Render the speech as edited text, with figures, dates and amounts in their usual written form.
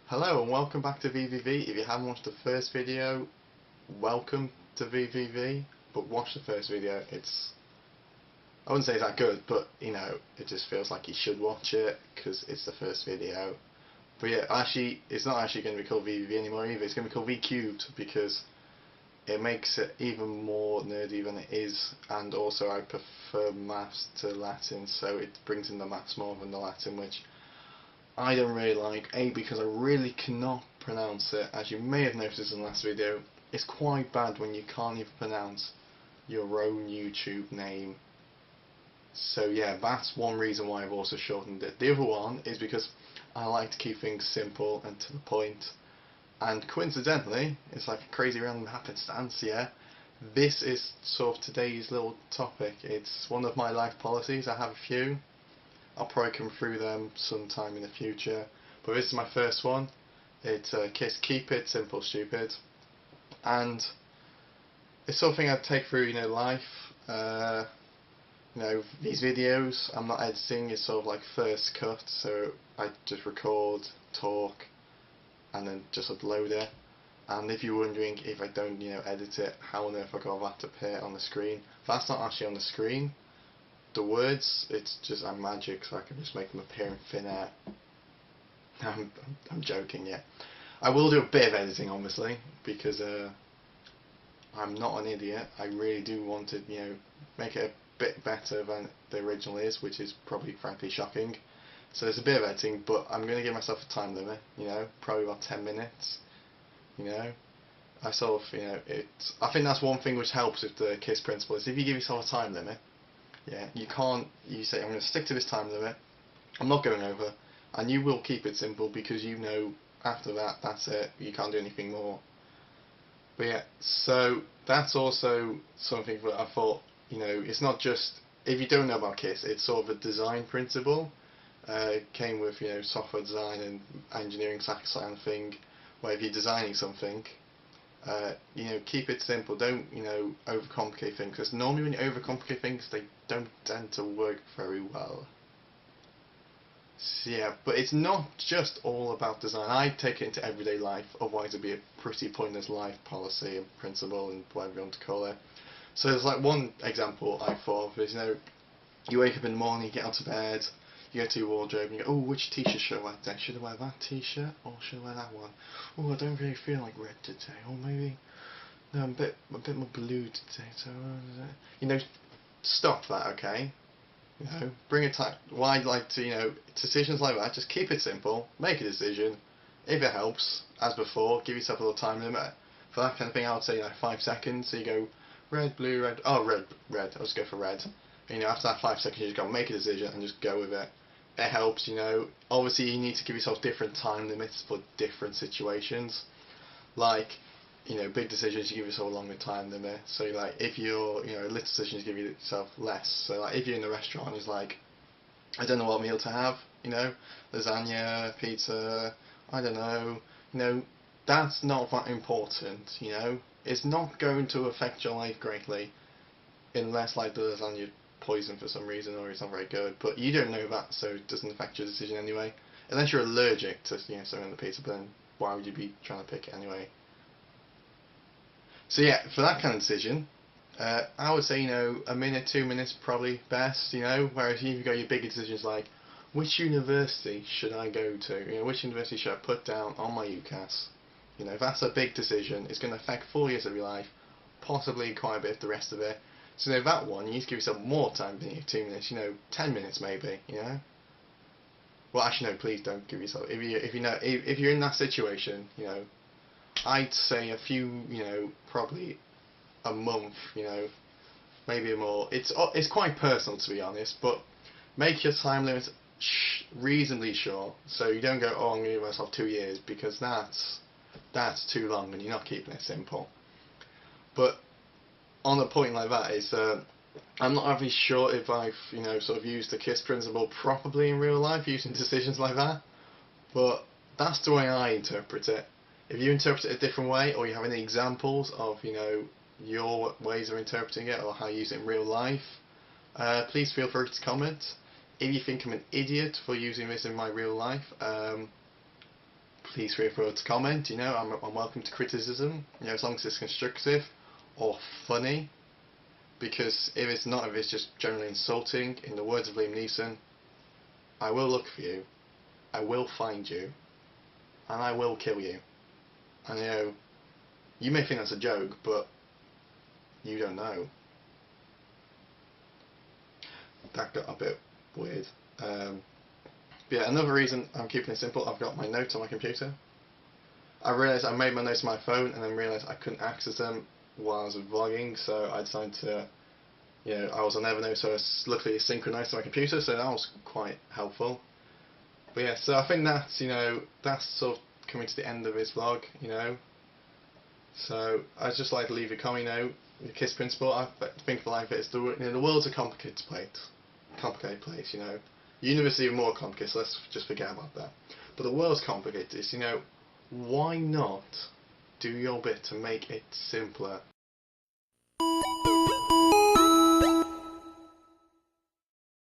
Hello and welcome back to VVV. If you haven't watched the first video, welcome to VVV, but watch the first video. I wouldn't say it's that good, but it just feels like you should watch it because it's the first video. But yeah, actually, it's not actually going to be called VVV anymore either. It's going to be called V Cubed because it makes it even more nerdy than it is, and also I prefer maths to Latin, so it brings in the maths more than the Latin, which I don't really like. A, because I really cannot pronounce it. As you may have noticed in the last video, it's quite bad when you can't even pronounce your own YouTube name. So yeah, that's one reason why I've also shortened it. The other one is because I like to keep things simple and to the point. And coincidentally, it's like a crazy random happenstance, yeah. This is sort of today's little topic. It's one of my life policies. I have a few. I'll probably come through them sometime in the future, but this is my first one. It's keep it simple, stupid, and it's something I take through, life. These videos I'm not editing. It's sort of like first cut, so I just record, talk, and then just upload it. And if you're wondering if I don't, edit it, how on earth I got that to appear on the screen? That's not actually on the screen. The words, it's just magic, so I can just make them appear in thin air. I'm joking, yeah. I will do a bit of editing, obviously, because I'm not an idiot. I really do want to, make it a bit better than the original is, which is probably, frankly, shocking. So there's a bit of editing, but I'm going to give myself a time limit, probably about 10 minutes, I sort of, I think that's one thing which helps with the KISS principle, is if you give yourself a time limit, yeah, you say, I'm going to stick to this time limit, I'm not going over, and you will keep it simple because after that, that's it, you can't do anything more. But yeah, so that's also something that I thought, it's not just, if you don't know about KISS, it's sort of a design principle. It came with, software design and engineering kind of thing, where if you're designing something, keep it simple. Don't overcomplicate things, because normally when you overcomplicate things, they don't tend to work very well. So yeah, but it's not just all about design. I take it into everyday life, otherwise it'd be a pretty pointless life policy and principle and whatever you want to call it. So there's like one example I thought of is, you wake up in the morning, you get out of bed, you go to your wardrobe and you go, oh, which t-shirt should I wear today? Should I wear that t-shirt or should I wear that one? Oh, I don't really feel like red today. Or maybe, no, I'm a bit more blue today. So, stop that, okay? Bring it time. Well, I'd like to, decisions like that, just keep it simple, make a decision. If it helps, as before, give yourself a little time limit. For that kind of thing, I would say 5 seconds. So you go red, blue, red. Oh, red. I'll just go for red. After that 5 seconds, you just got to make a decision and just go with it. It helps, Obviously, you need to give yourself different time limits for different situations. Like, big decisions, you give yourself a longer time limit. So, like, if you're, little decisions, you give yourself less. So, like, if you're in a restaurant, it's like, I don't know what meal to have, lasagna, pizza, I don't know, that's not that important, It's not going to affect your life greatly, unless, like, the lasagna poison for some reason or it's not very good, but you don't know that, so it doesn't affect your decision anyway. Unless you're allergic to something on the pizza, but then why would you be trying to pick it anyway? So yeah, for that kind of decision, I would say a minute, 2 minutes probably best. Whereas you've got your bigger decisions like, which university should I go to? Which university should I put down on my UCAS? That's a big decision. It's going to affect 4 years of your life, possibly quite a bit of the rest of it. So that one, you need to give yourself more time than 2 minutes, 10 minutes maybe, Well, actually no, please don't give yourself, if you're in that situation, I'd say a few, probably a month, maybe more. It's quite personal, to be honest, but make your time limit reasonably short, so you don't go, oh, I'm going to give myself 2 years, because that's too long and you're not keeping it simple. But on a point like that is, I'm not actually sure if I've, sort of used the KISS principle properly in real life, using decisions like that, but that's the way I interpret it. If you interpret it a different way, or you have any examples of, your ways of interpreting it, or how you use it in real life, please feel free to comment. If you think I'm an idiot for using this in my real life, please feel free to comment. You know, I'm welcome to criticism. You know, as long as it's constructive or funny. Because if it's not, if it's just generally insulting, in the words of Liam Neeson, I will look for you, I will find you, and I will kill you. And you know, you may think that's a joke, but you don't know. That got a bit weird. Yeah, another reason I'm keeping it simple, I've got my notes on my computer. I realised I made my notes on my phone and then realised I couldn't access them while I was vlogging, so I decided to, you know, I was on Evernote, so it's luckily synchronised to my computer, so that was quite helpful. But yeah, so I think that's, you know, that's sort of coming to the end of this vlog, you know. So I'd just like to leave a comment, you know, the KISS principle. I think for life it's you know, the world's a complicated place, you know. The universe is even more complicated, so let's just forget about that. But the world's complicated, you know, why not do your bit to make it simpler?